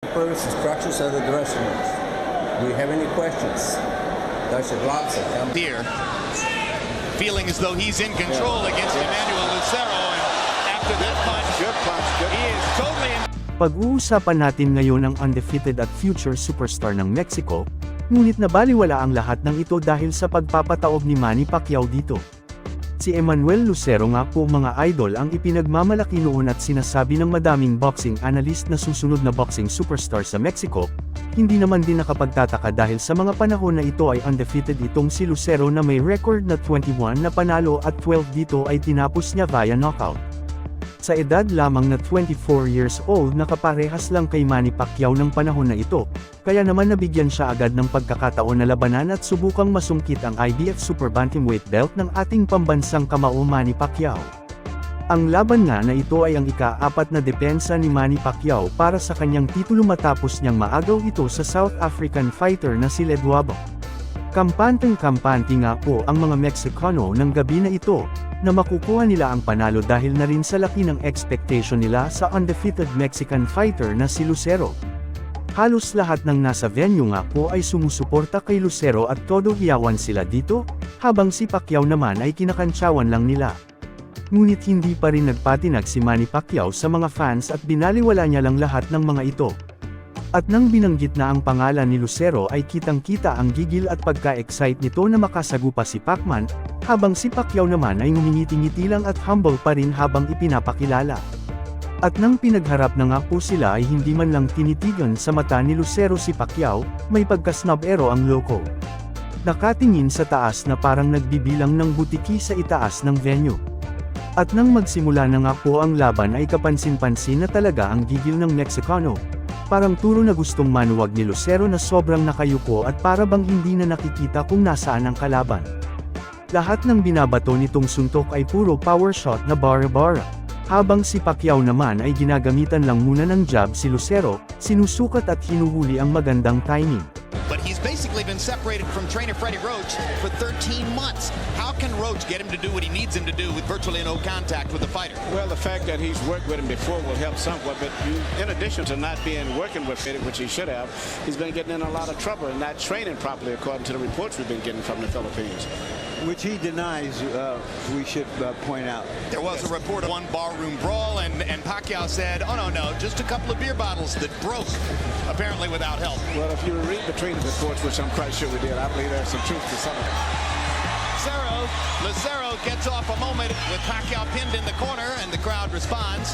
Purpose instructions of the dressing room. Do you have any questions? There's a lots of them. Here, feeling as though he's in control against Emmanuel Lucero, and after that punch, he is totally in. Pag-uusapan natin ngayon ang undefeated at future superstar ng Mexico, ngunit nabaliwala ang lahat ng ito dahil sa pagpapataob ni Manny Pacquiao dito. Si Emmanuel Lucero nga po mga idol ang ipinagmamalaki noon at sinasabi ng madaming boxing analyst na susunod na boxing superstar sa Mexico, hindi naman din nakapagtataka dahil sa mga panahon na ito ay undefeated itong si Lucero na may record na 21 na panalo at 12 dito ay tinapos niya via knockout. Sa edad lamang na 24 years old nakaparehas lang kay Manny Pacquiao ng panahon na ito, kaya naman nabigyan siya agad ng pagkakataon na labanan at subukang masungkit ang IBF Super Bantamweight belt ng ating pambansang kamao Manny Pacquiao. Ang laban nga na ito ay ang ika-4 na depensa ni Manny Pacquiao para sa kanyang titulo matapos niyang maagaw ito sa South African fighter na si Ledwaba. Kampanteng-kampante nga po ang mga Meksikano ng gabi na ito, na makukuha nila ang panalo dahil na rin sa laki ng expectation nila sa undefeated Mexican fighter na si Lucero. Halos lahat ng nasa venue nga po ay sumusuporta kay Lucero at todo hiyawan sila dito, habang si Pacquiao naman ay kinakantsawan lang nila. Ngunit hindi pa rin nagpatinag si Manny Pacquiao sa mga fans at binaliwala niya lang lahat ng mga ito. At nang binanggit na ang pangalan ni Lucero ay kitang-kita ang gigil at pagka-excite nito na makasagupa si Pacman, habang si Pacquiao naman ay ngumingiti-ngiti lang at humble pa rin habang ipinapakilala. At nang pinagharap na nga po sila ay hindi man lang tinitigan sa mata ni Lucero si Pacquiao, may pagkasnobero ang loko. Nakatingin sa taas na parang nagbibilang ng butiki sa itaas ng venue. At nang magsimula na nga po ang laban ay kapansin-pansin na talaga ang gigil ng Meksikano. Parang turo na gustong manuwag ni Lucero na sobrang nakayuko at para bang hindi na nakikita kung nasaan ang kalaban. Lahat ng binabato nitong suntok ay puro power shot na bara-bara. Habang si Pacquiao naman ay ginagamitan lang muna ng jab si Lucero, sinusukat at hinuhuli ang magandang timing. But he's basically been separated from trainer Freddie Roach for 13 months. How can Roach get him to do what he needs him to do with virtually no contact with the fighter? Well, the fact that he's worked with him before will help somewhat, but in addition to not being working with it, which he should have, he's been getting in a lot of trouble and not training properly according to the reports we've been getting from the Philippines. Which he denies, we should point out. There was a report of one barroom brawl, and Pacquiao said, oh no, just a couple of beer bottles that broke, apparently without help. Well, if you read between the reports, which I'm quite sure we did, I believe there's some truth to some of it. Lucero gets off a moment with Pacquiao pinned in the corner, and the crowd responds.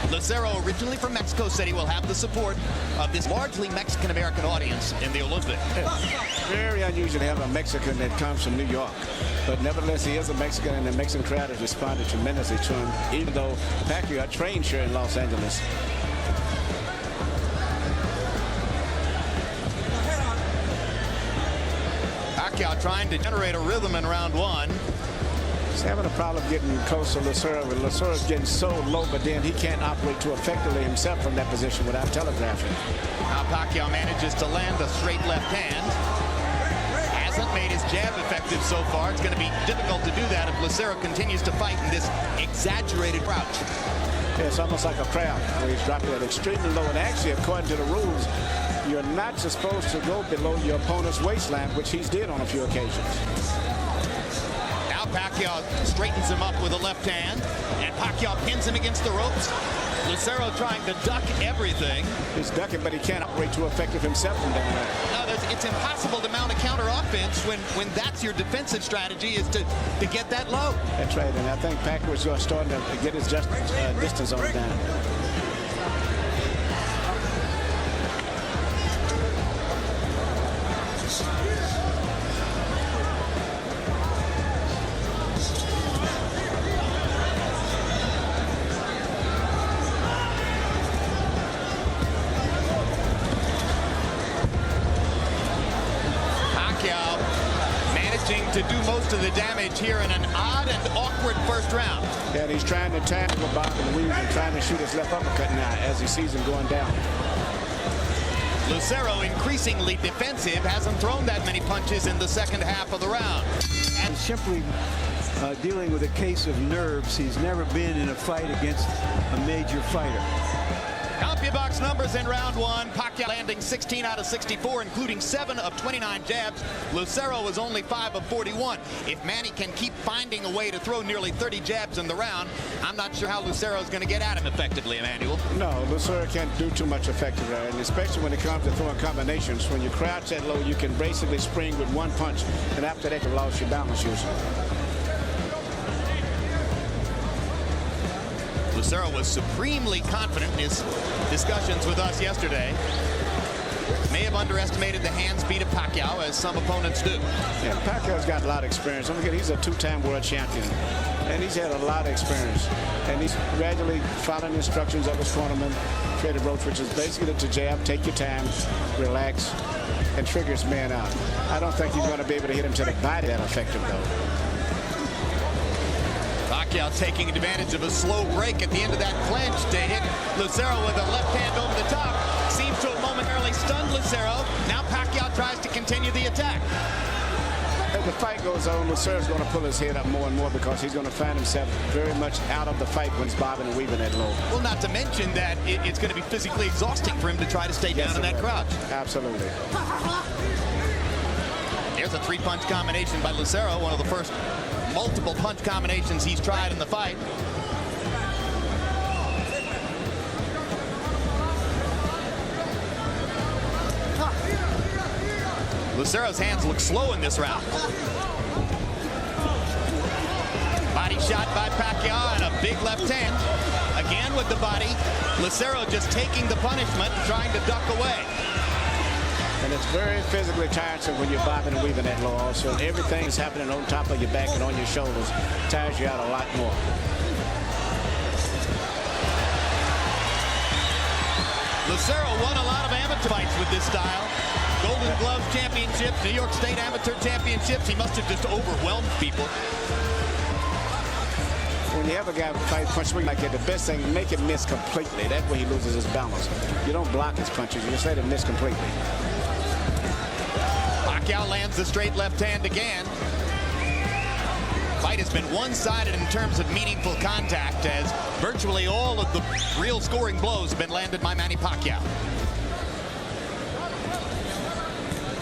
Lucero, originally from Mexico City, will have the support of this largely Mexican-American audience in the Olympics. Very unusual to have a Mexican that comes from New York, but nevertheless he is a Mexican, and the Mexican crowd has responded tremendously to him, even though Pacquiao trained here in Los Angeles. Pacquiao trying to generate a rhythm in round one. He's having a problem getting close to Lucero. Lucero's getting so low, but then he can't operate too effectively himself from that position without telegraphing. Now Pacquiao manages to land a straight left hand. Hasn't made his jab effective so far. It's going to be difficult to do that if Lucero continues to fight in this exaggerated crouch. Yeah, it's almost like a crab where he's dropping it extremely low. And actually, according to the rules, you're not supposed to go below your opponent's waistline, which he's did on a few occasions. Now Pacquiao straightens him up with a left hand, and Pacquiao pins him against the ropes. Lucero trying to duck everything. He's ducking, but he can't operate too effective himself from down there. No, it's impossible to mount a counter offense when that's your defensive strategy, is to get that low. That's right, and I think Pacquiao's starting to get his distance on it down. To do most of the damage here in an odd and awkward first round. Yeah, and he's trying to tackle Bob and weave and trying to shoot his left uppercut now as he sees him going down. Lucero, increasingly defensive, hasn't thrown that many punches in the second half of the round. And simply dealing with a case of nerves. He's never been in a fight against a major fighter. you box numbers in round one. Pacquiao landing 16 out of 64, including 7 of 29 jabs. Lucero was only 5 of 41. If Manny can keep finding a way to throw nearly 30 jabs in the round, I'm not sure how Lucero is going to get at him effectively, Emmanuel. No, Lucero can't do too much effective there, and especially when it comes to throwing combinations. When you crouch that low, you can basically spring with one punch, and after that, you lost your balance usually. Lucero was supremely confident in his discussions with us yesterday. May have underestimated the hand speed of Pacquiao, as some opponents do. Yeah, Pacquiao's got a lot of experience. Don't forget, he's a 2-time world champion, and he's had a lot of experience. And he's gradually following the instructions of his cornerman, Freddie Roach, which is basically to jab, take your time, relax, and trigger his man out. I don't think he's going to be able to hit him to the body that effective, though. Pacquiao taking advantage of a slow break at the end of that clinch to hit Lucero with a left hand over the top. Seems to have momentarily stunned Lucero. Now Pacquiao tries to continue the attack. As the fight goes on, Lucero's going to pull his head up more and more because he's going to find himself very much out of the fight when he's bobbing and weaving that low. Well, not to mention that it's going to be physically exhausting for him to try to stay down in that crouch. Absolutely. There's a 3-punch combination by Lucero, one of the first multiple punch combinations he's tried in the fight. Lucero's hands look slow in this round. Body shot by Pacquiao and a big left hand. Again with the body. Lucero just taking the punishment, trying to duck away. And it's very physically tiresome when you're bobbing and weaving that low also. Everything is happening on top of your back and on your shoulders. Tires you out a lot more. Lucero won a lot of amateur fights with this style. Golden Gloves championships, New York State amateur championships. He must have just overwhelmed people. When you have a guy fight punch like that, the best thing, make him miss completely. That way he loses his balance. You don't block his punches, you just let him miss completely. Pacquiao lands the straight left hand again. Fight has been one-sided in terms of meaningful contact, as virtually all of the real scoring blows have been landed by Manny Pacquiao.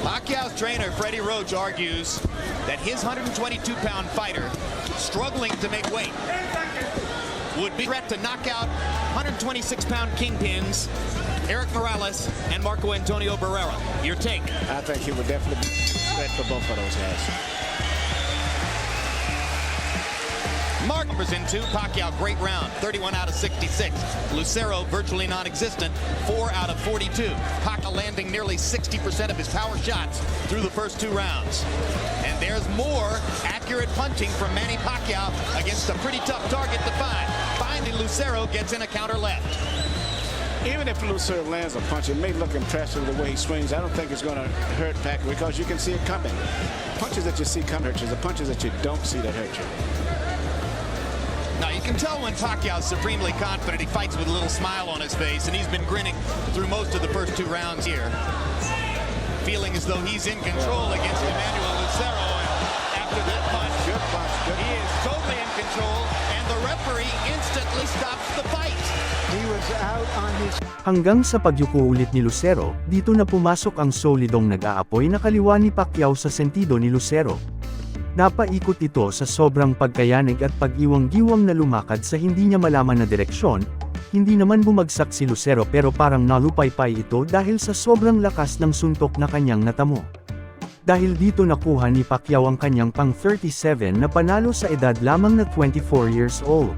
Pacquiao's trainer, Freddie Roach, argues that his 122-pound fighter, struggling to make weight, would be a threat to knock out 126-pound kingpins Eric Morales and Marco Antonio Barrera. Your take? I think he would definitely be a threat for both of those guys. Mark numbers in 2. Pacquiao, great round, 31 out of 66. Lucero, virtually non-existent, 4 out of 42. Pacquiao landing nearly 60% of his power shots through the first 2 rounds. And there's more accurate punching from Manny Pacquiao against a pretty tough target to find. Finally, Lucero gets in a counter left. Even if Lucero lands a punch, it may look impressive the way he swings. I don't think it's going to hurt Pacquiao because you can see it coming. Punches that you see come hurt you. The punches that you don't see that hurt you. Now, you can tell when Pacquiao's supremely confident. He fights with a little smile on his face, and he's been grinning through most of the first 2 rounds here. Feeling as though he's in control against Emmanuel Lucero. And after that punch, Good punch. Good he is totally in control, and the referee instantly stops the fight. He was out on his... Hanggang sa pagyuko ulit ni Lucero, dito na pumasok ang solidong nag-aapoy na kaliwa ni Pacquiao sa sentido ni Lucero. Napaikot ito sa sobrang pagkayanig at pag-iwang-giwang na lumakad sa hindi niya malaman na direksyon. Hindi naman bumagsak si Lucero pero parang nalupaypay ito dahil sa sobrang lakas ng suntok na kanyang natamo. Dahil dito nakuha ni Pacquiao ang kanyang pang-37 na panalo sa edad lamang na 24 years old.